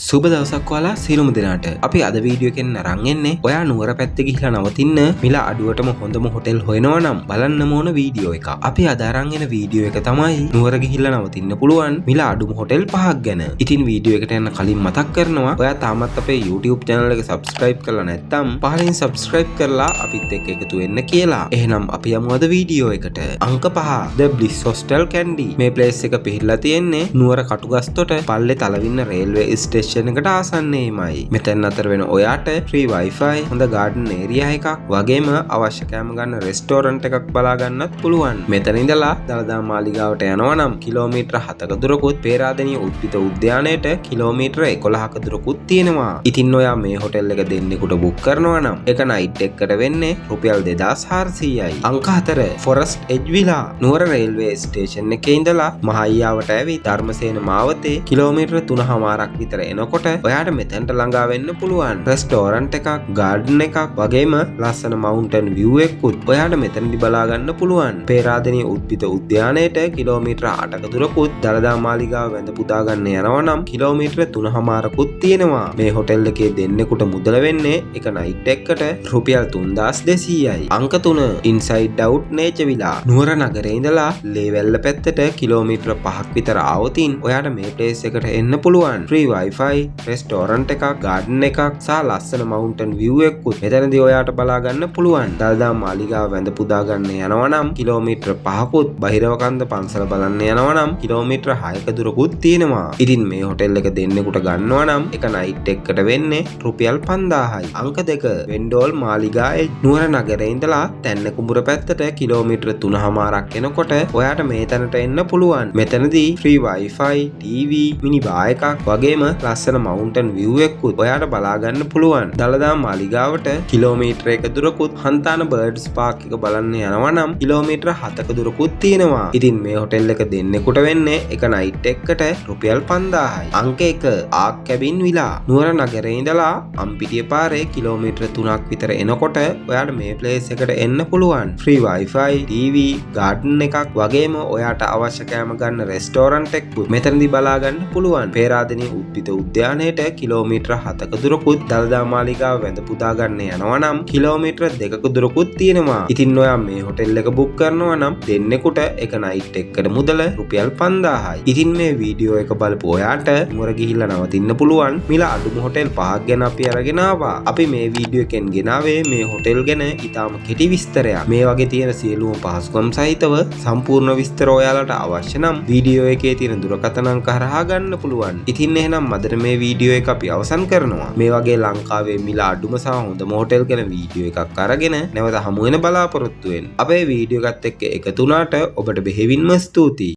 සුබ දවසක් ඔයාලා සියලුම දෙනාට. අපි අද වීඩියෝ එකෙන් අරන් එන්නේ ඔයා නුවර පැත්තේ ගිහිලා නවතින්න මිල අඩුවටම හොඳම හොටෙල් හොයනවා නම් බලන්න ඕන වීඩියෝ එක. අපි අද අරන් එන වීඩියෝ එක තමයි නුවර ගිහිල්ලා නවතින්න පුළුවන් මිල අඩුම හොටෙල් 5ක් ගැන. ඉතින් වීඩියෝ එකට යන්න කලින් මතක් කරනවා ඔයා තාමත් අපේ YouTube channel එක subscribe කරලා නැත්නම් පහලින් subscribe කරලා අපිත් එක්ක එකතු වෙන්න කියලා. එහෙනම් අපි යමු අද වීඩියෝ එකට. අංක 5 The Bliss Hostel Kandy. මේ place එක පිහිටලා තියෙන්නේ නුවර කටුගස්තොට පල්ලේ තලවින්න රේල්වේ ස්ටේෂන් එකට ආසන්නයේමයි. මෙතන අතර වෙන ඔයාට free wifi, හොඳ garden area එකක්, වගේම අවශ්‍ය කෑම ගන්න restaurant එකක් බලා ගන්නත් පුළුවන්. මෙතන ඉඳලා දලදා මාලිගාවට යනවා නම් කිලෝමීටර 7ක දුරකුත්, පේරාදෙණිය උද්භිද උද්‍යානයට කිලෝමීටර 11ක දුරකුත් තියෙනවා. ඉතින් ඔයා මේ හොටෙල් එක දෙන්නෙකුට බුක් කරනවා නම් එක නයිට් එකකට වෙන්නේ රුපියල් 2400යි. අංක 4 Forest Edge Villa. නුවර රේල්වේ ස්ටේෂන් එකේ ඉඳලා මහයියාවට ඇවිත් ධර්මසේන මාවතේ කිලෝමීටර 3.5ක් විතර එනකොට ඔයාට මෙතනට ළඟා වෙන්න පුළුවන්. රෙස්ටෝරන්ට් එකක්, ගාඩන් එකක්, වගේම ලස්සන මවුන්ටන් විව් එකකුත් ඔයාට මෙතනදි බලා ගන්න පුළුවන්. පේරාදෙණිය උද්භිද උද්‍යානයට කිලෝමීටර 8ක දුරකුත්, දලදා මාලිගාව වැඳ පුදා ගන්න යනවා නම් කිලෝමීටර 3.5කුත් තියෙනවා. මේ හොටෙල් එකේ දෙන්නෙකුට මුදල වෙන්නේ එක නයිට් එකකට රුපියල් 3200යි. අංක 3 Inside Out Nature Villa. නුවර නගරේ ඉඳලා ලේවැල්ල පැත්තට කිලෝමීටර 5ක් විතර ආවොතින් ඔයාට මේ ප්ලේස් එකට එන්න පුළුවන්. free wifi, රෙස්ටෝරන්ට් එකක්, ගාඩන් එකක් සහ ලස්සන මවුන්ටන් විව් එකකුත් මෙතනදී ඔයාට බලා ගන්න පුළුවන්. දලදා මාලිගාව වැඳ පුදා ගන්න යනවා නම් කිලෝමීටර 5කුත්, බහිරවකන්ද පන්සල බලන්න යනවා නම් කිලෝමීටර 6ක දුරකුත් තියෙනවා. ඉතින් මේ හොටෙල් එක දෙන්නෙකුට ගන්නවා නම් එක නයිට් එකකට වෙන්නේ රුපියල් 5000යි. අංක 2 වෙන්ඩෝල් මාලිගා එජ්. නුවර නගරේ ඉඳලා තැන්න කුඹුර පැත්තට කිලෝමීටර 3.5ක් එනකොට ඔයාට මේ තැනට එන්න පුළුවන්. මෙතනදී free wifi, TV, මිනි බා එකක්, වගේම ලස්සන මවුන්ටන් විව් එකකුත් ඔයාට බලා ගන්න පුළුවන්. දලදා මාලිගාවට කිලෝමීටර 1 දුරකුත්, හන්තාන බර්ඩ්ස් පාක් එක බලන්න යනවා නම් කිලෝමීටර 7ක දුරකුත් තියෙනවා. ඉතින් මේ හොටෙල් එක දෙන්නෙකුට වෙන්නේ එක නයිට් එකකට රුපියල් 5000යි. අංක 1 ආක් කැබින් විලා. නුවර නගරේ ඉඳලා අම්පිටිය පාරේ කිලෝමීටර 3ක් විතර එනකොට ඔයාට මේ ප්ලේස් එකට එන්න පුළුවන්. free wifi, TV, garden එකක්, වගේම ඔයාට අවශ්‍ය කෑම ගන්න රෙස්ටෝරන්ට් එකකුත් මෙතනදී බලා ගන්න පුළුවන්. පේරාදෙණිය උද්භිද උද්‍යානයට කිලෝමීටර 7ක දුරකුත්, දලදා මාලිගාව වැඳ පුදා ගන්න යනවා නම් කිලෝමීටර 2ක දුරකුත් තියෙනවා. ඉතින් ඔයා මේ හොටෙල් එක බුක් කරනවා නම් දෙන්නෙකුට එක නයිට් එකකට මුදල රුපියල් 5000යි. ඉතින් මේ වීඩියෝ එක බලපු ඔයාට නුවර ගිහිල්ලා නවතින්න පුළුවන් මිල අඩුම හොටෙල් 5ක් ගැන අපි අරගෙන ආවා. අපි මේ වීඩියෝ එකෙන් ගෙනාවේ මේ හොටෙල් ගැන ඊටාම කෙටි විස්තරයක්. මේ වගේ තියෙන සියලුම පහසුකම් සහිතව සම්පූර්ණ විස්තර ඔයාලට අවශ්‍ය නම් වීඩියෝ එකේ තියෙන දුරකථන අංක හරහා ගන්න පුළුවන්. ඉතින් එහෙනම් අදට මේ වීඩියෝ එක අපි අවසන් කරනවා. මේ වගේ ලංකාවේ මිල අඩුම සහ හොඳම හොටෙල් ගැන වීඩියෝ එකක් අරගෙන නැවත හමු වෙන බලාපොරොත්තු වෙන්න. අපේ වීඩියෝ එකත් එක්ක එකතු වුණාට ඔබට බෙහෙවින්ම ස්තුතියි.